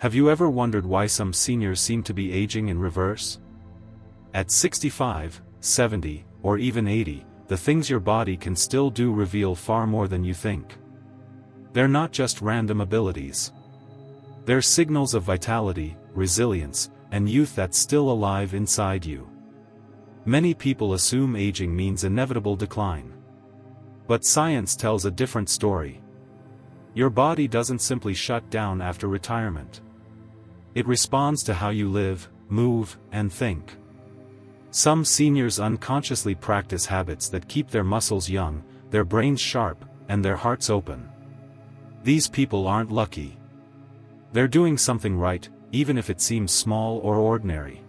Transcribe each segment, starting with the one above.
Have you ever wondered why some seniors seem to be aging in reverse? At 65, 70, or even 80, the things your body can still do reveal far more than you think. They're not just random abilities. They're signals of vitality, resilience, and youth that's still alive inside you. Many people assume aging means inevitable decline. But science tells a different story. Your body doesn't simply shut down after retirement. It responds to how you live, move, and think. Some seniors unconsciously practice habits that keep their muscles young, their brains sharp, and their hearts open. These people aren't lucky. They're doing something right, even if it seems small or ordinary.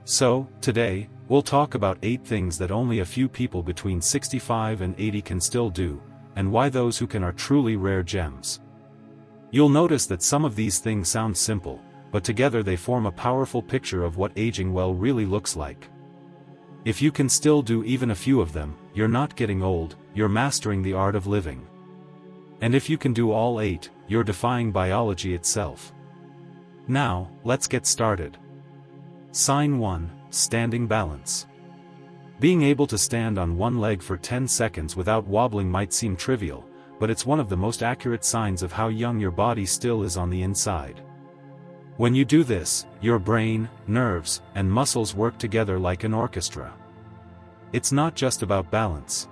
So, today, we'll talk about 8 things that only a few people between 65 and 80 can still do, and why those who can are truly rare gems. You'll notice that some of these things sound simple, but together they form a powerful picture of what aging well really looks like. If you can still do even a few of them, you're not getting old, you're mastering the art of living. And if you can do all 8, you're defying biology itself. Now, let's get started. Sign 1, standing balance. Being able to stand on one leg for 10 seconds without wobbling might seem trivial, but it's one of the most accurate signs of how young your body still is on the inside. When you do this, your brain, nerves, and muscles work together like an orchestra. It's not just about balance.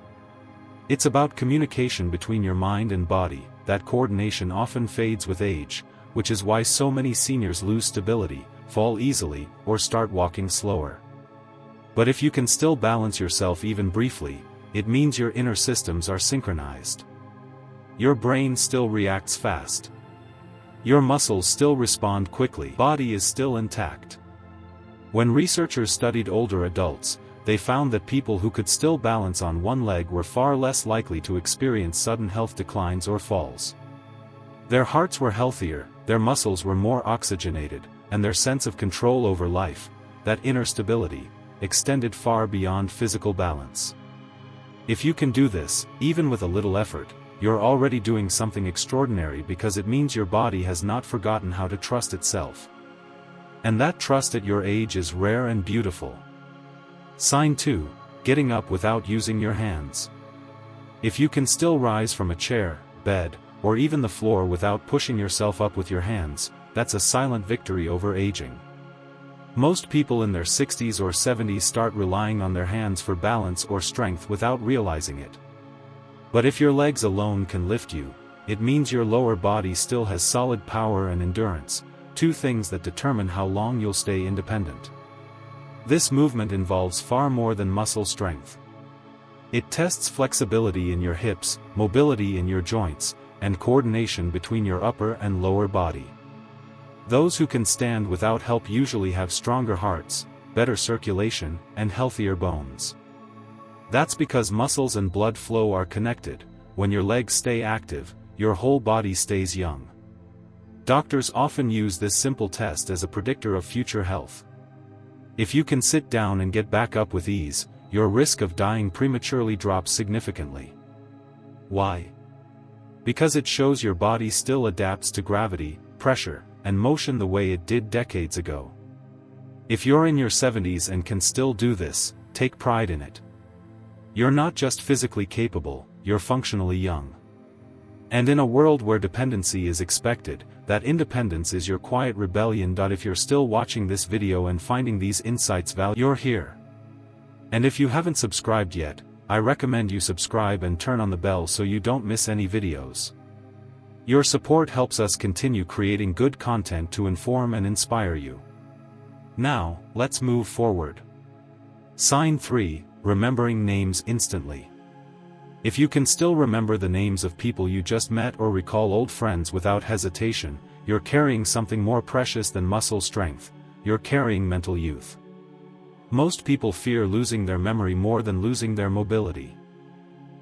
It's about communication between your mind and body. That coordination often fades with age, which is why so many seniors lose stability, fall easily, or start walking slower. But if you can still balance yourself even briefly, it means your inner systems are synchronized. Your brain still reacts fast. Your muscles still respond quickly. Body is still intact. When researchers studied older adults, they found that people who could still balance on one leg were far less likely to experience sudden health declines or falls. Their hearts were healthier, their muscles were more oxygenated, and their sense of control over life, that inner stability, extended far beyond physical balance. If you can do this, even with a little effort, you're already doing something extraordinary because it means your body has not forgotten how to trust itself. And that trust at your age is rare and beautiful. Sign 2, getting up without using your hands. If you can still rise from a chair, bed, or even the floor without pushing yourself up with your hands, that's a silent victory over aging. Most people in their 60s or 70s start relying on their hands for balance or strength without realizing it. But if your legs alone can lift you, it means your lower body still has solid power and endurance, 2 things that determine how long you'll stay independent. This movement involves far more than muscle strength. It tests flexibility in your hips, mobility in your joints, and coordination between your upper and lower body. Those who can stand without help usually have stronger hearts, better circulation, and healthier bones. That's because muscles and blood flow are connected. When your legs stay active, your whole body stays young. Doctors often use this simple test as a predictor of future health. If you can sit down and get back up with ease, your risk of dying prematurely drops significantly. Why? Because it shows your body still adapts to gravity, pressure, and motion the way it did decades ago. If you're in your 70s and can still do this, take pride in it. You're not just physically capable, you're functionally young. And in a world where dependency is expected, that independence is your quiet rebellion. If you're still watching this video and finding these insights valuable, you're here. And if you haven't subscribed yet, I recommend you subscribe and turn on the bell so you don't miss any videos. Your support helps us continue creating good content to inform and inspire you. Now, let's move forward. Sign 3, remembering names instantly. If you can still remember the names of people you just met or recall old friends without hesitation, you're carrying something more precious than muscle strength, you're carrying mental youth. Most people fear losing their memory more than losing their mobility.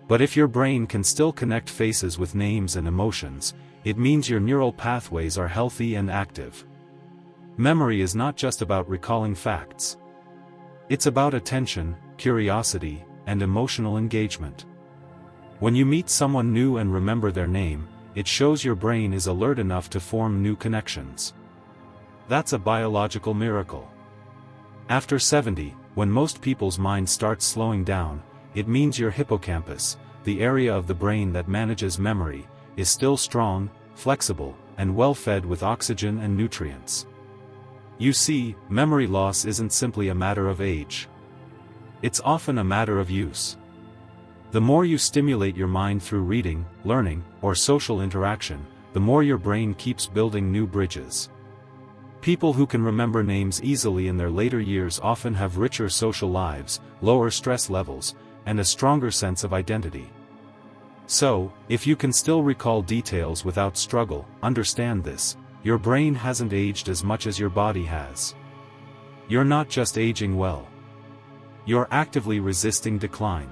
But if your brain can still connect faces with names and emotions, it means your neural pathways are healthy and active. Memory is not just about recalling facts. It's about attention, curiosity, and emotional engagement. When you meet someone new and remember their name, it shows your brain is alert enough to form new connections. That's a biological miracle. After 70, when most people's minds start slowing down, it means your hippocampus, the area of the brain that manages memory, is still strong, flexible, and well fed with oxygen and nutrients. You see, memory loss isn't simply a matter of age. It's often a matter of use. The more you stimulate your mind through reading, learning, or social interaction, the more your brain keeps building new bridges. People who can remember names easily in their later years often have richer social lives, lower stress levels, and a stronger sense of identity. So, if you can still recall details without struggle, understand this: your brain hasn't aged as much as your body has. You're not just aging well. You're actively resisting decline.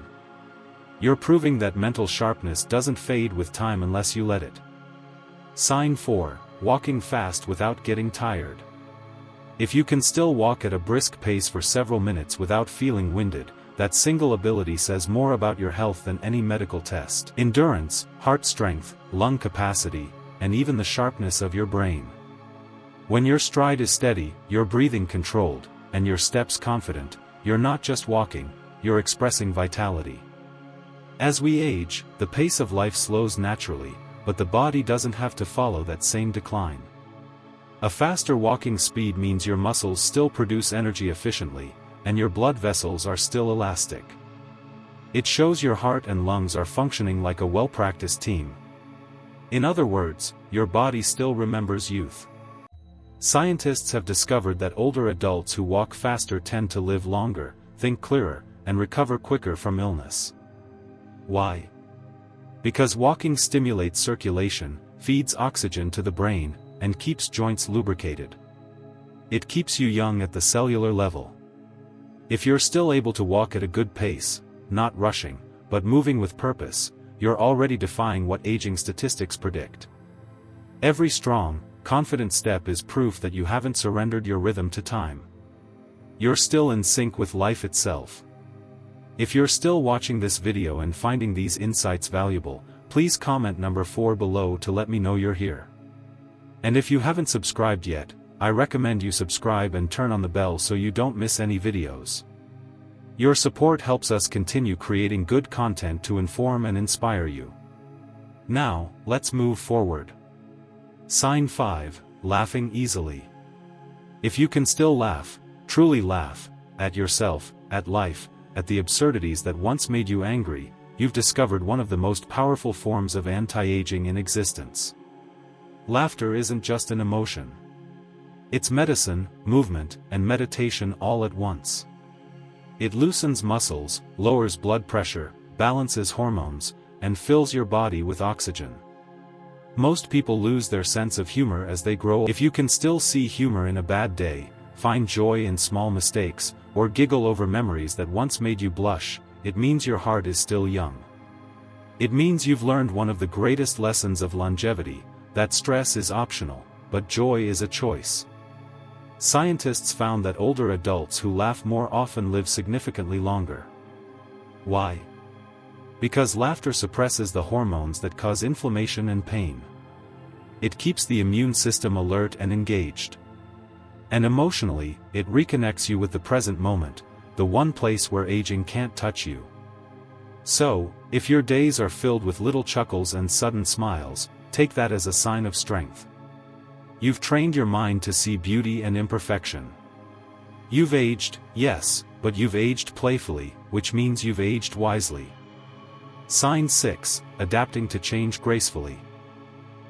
You're proving that mental sharpness doesn't fade with time unless you let it. Sign 4. Walking fast without getting tired. If you can still walk at a brisk pace for several minutes without feeling winded, that single ability says more about your health than any medical test. Endurance, heart strength, lung capacity, and even the sharpness of your brain. When your stride is steady, your breathing controlled, and your steps confident, you're not just walking, you're expressing vitality. As we age, the pace of life slows naturally, but the body doesn't have to follow that same decline. A faster walking speed means your muscles still produce energy efficiently, and your blood vessels are still elastic. It shows your heart and lungs are functioning like a well-practiced team. In other words, your body still remembers youth. Scientists have discovered that older adults who walk faster tend to live longer, think clearer, and recover quicker from illness. Why? Because walking stimulates circulation, feeds oxygen to the brain, and keeps joints lubricated. It keeps you young at the cellular level. If you're still able to walk at a good pace, not rushing, but moving with purpose, you're already defying what aging statistics predict. Every strong, confident step is proof that you haven't surrendered your rhythm to time. You're still in sync with life itself. If you're still watching this video and finding these insights valuable, please comment number 4 below to let me know you're here. And if you haven't subscribed yet, I recommend you subscribe and turn on the bell so you don't miss any videos. Your support helps us continue creating good content to inform and inspire you. Now, let's move forward. Sign 5. Laughing easily. If you can still laugh, truly laugh, at yourself, at life, at the absurdities that once made you angry, you've discovered one of the most powerful forms of anti-aging in existence. Laughter isn't just an emotion. It's medicine, movement, and meditation all at once. It loosens muscles, lowers blood pressure, balances hormones, and fills your body with oxygen. Most people lose their sense of humor as they grow. If you can still see humor in a bad day, find joy in small mistakes, or giggle over memories that once made you blush, it means your heart is still young. It means you've learned one of the greatest lessons of longevity, that stress is optional, but joy is a choice. Scientists found that older adults who laugh more often live significantly longer. Why? Because laughter suppresses the hormones that cause inflammation and pain. It keeps the immune system alert and engaged. And emotionally, it reconnects you with the present moment, the one place where aging can't touch you. So, if your days are filled with little chuckles and sudden smiles, take that as a sign of strength. You've trained your mind to see beauty and imperfection. You've aged, yes, but you've aged playfully, which means you've aged wisely. Sign 6. Adapting to change gracefully.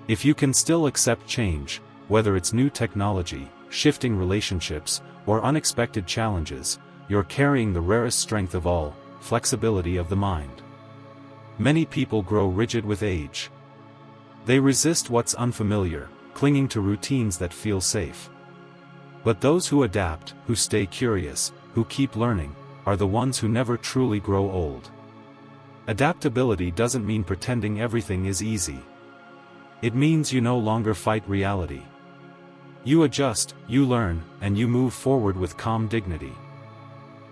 If you can still accept change, whether it's new technology, shifting relationships, or unexpected challenges, you're carrying the rarest strength of all, flexibility of the mind. Many people grow rigid with age. They resist what's unfamiliar, clinging to routines that feel safe. But those who adapt, who stay curious, who keep learning, are the ones who never truly grow old. Adaptability doesn't mean pretending everything is easy. It means you no longer fight reality. You adjust, you learn, and you move forward with calm dignity.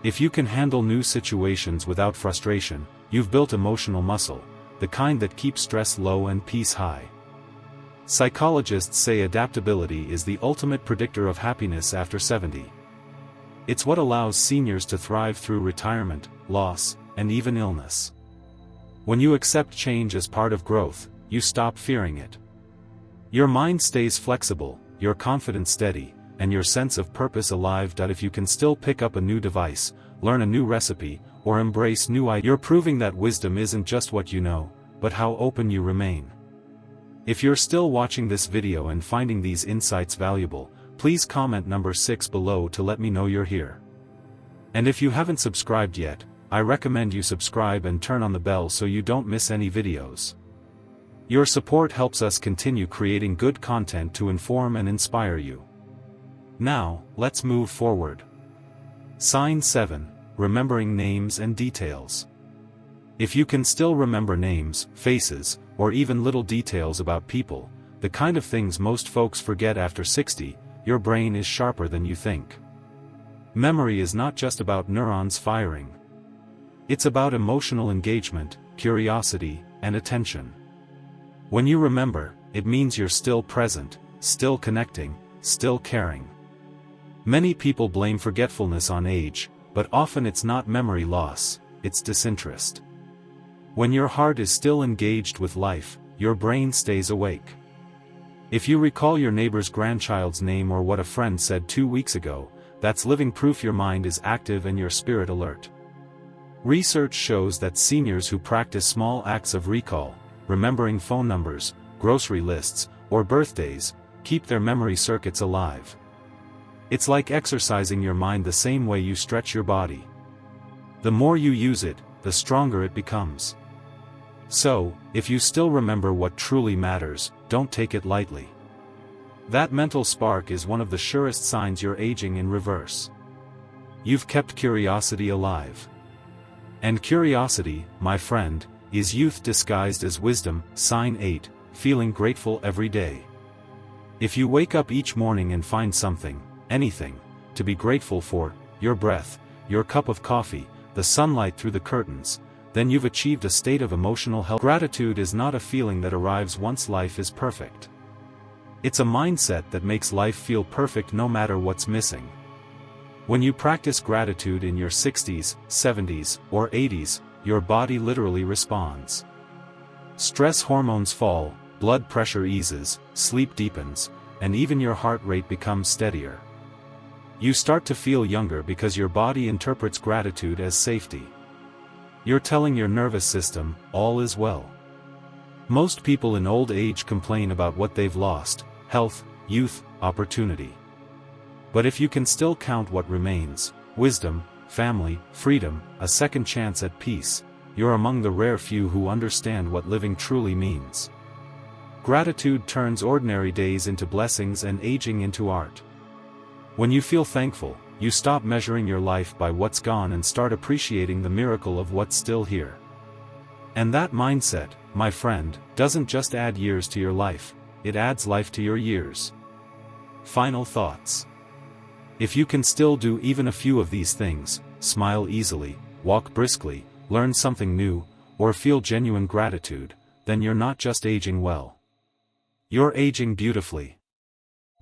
If you can handle new situations without frustration, you've built emotional muscle, the kind that keeps stress low and peace high. Psychologists say adaptability is the ultimate predictor of happiness after 70. It's what allows seniors to thrive through retirement, loss, and even illness. When you accept change as part of growth, you stop fearing it. Your mind stays flexible, your confidence steady, and your sense of purpose alive. If you can still pick up a new device, learn a new recipe, or embrace new ideas, you're proving that wisdom isn't just what you know, but how open you remain. If you're still watching this video and finding these insights valuable, please comment number 6 below to let me know you're here. And if you haven't subscribed yet, I recommend you subscribe and turn on the bell so you don't miss any videos. Your support helps us continue creating good content to inform and inspire you. Now, let's move forward. Sign 7, remembering names and details. If you can still remember names, faces, or even little details about people, the kind of things most folks forget after 60, your brain is sharper than you think. Memory is not just about neurons firing. It's about emotional engagement, curiosity, and attention. When you remember, it means you're still present, still connecting, still caring. Many people blame forgetfulness on age, but often it's not memory loss, it's disinterest. When your heart is still engaged with life, your brain stays awake. If you recall your neighbor's grandchild's name or what a friend said 2 weeks ago, that's living proof your mind is active and your spirit alert. Research shows that seniors who practice small acts of recall, remembering phone numbers, grocery lists, or birthdays, keep their memory circuits alive. It's like exercising your mind the same way you stretch your body. The more you use it, the stronger it becomes. So, if you still remember what truly matters, don't take it lightly. That mental spark is one of the surest signs you're aging in reverse. You've kept curiosity alive. And curiosity, my friend, is youth disguised as wisdom. Sign 8, feeling grateful every day. If you wake up each morning and find something, anything, to be grateful for, your breath, your cup of coffee, the sunlight through the curtains, then you've achieved a state of emotional health. Gratitude is not a feeling that arrives once life is perfect. It's a mindset that makes life feel perfect no matter what's missing. When you practice gratitude in your 60s, 70s, or 80s, your body literally responds. Stress hormones fall, blood pressure eases, sleep deepens, and even your heart rate becomes steadier. You start to feel younger because your body interprets gratitude as safety. You're telling your nervous system, all is well. Most people in old age complain about what they've lost: health, youth, opportunity. But if you can still count what remains, wisdom, family, freedom, a second chance at peace, you're among the rare few who understand what living truly means. Gratitude turns ordinary days into blessings and aging into art. When you feel thankful, you stop measuring your life by what's gone and start appreciating the miracle of what's still here. And that mindset, my friend, doesn't just add years to your life, it adds life to your years. Final thoughts. If you can still do even a few of these things, smile easily, walk briskly, learn something new, or feel genuine gratitude, then you're not just aging well. You're aging beautifully.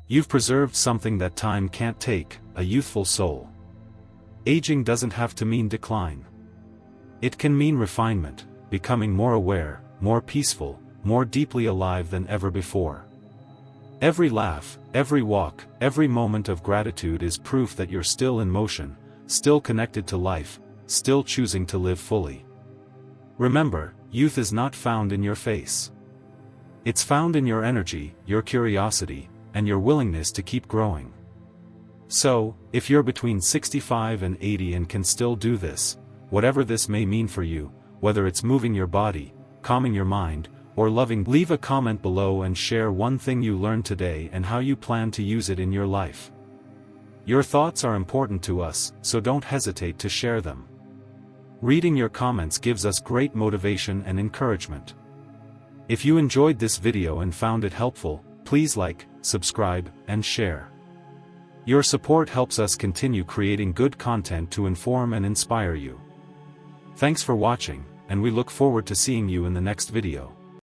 You've preserved something that time can't take, a youthful soul. Aging doesn't have to mean decline. It can mean refinement, becoming more aware, more peaceful, more deeply alive than ever before. Every laugh, every walk, every moment of gratitude is proof that you're still in motion, still connected to life, still choosing to live fully. Remember, youth is not found in your face. It's found in your energy, your curiosity, and your willingness to keep growing. So, if you're between 65 and 80 and can still do this, whatever this may mean for you, whether it's moving your body, calming your mind, or loving, leave a comment below and share one thing you learned today and how you plan to use it in your life. Your thoughts are important to us, so don't hesitate to share them. Reading your comments gives us great motivation and encouragement. If you enjoyed this video and found it helpful, please like, subscribe, and share. Your support helps us continue creating good content to inform and inspire you. Thanks for watching, and we look forward to seeing you in the next video.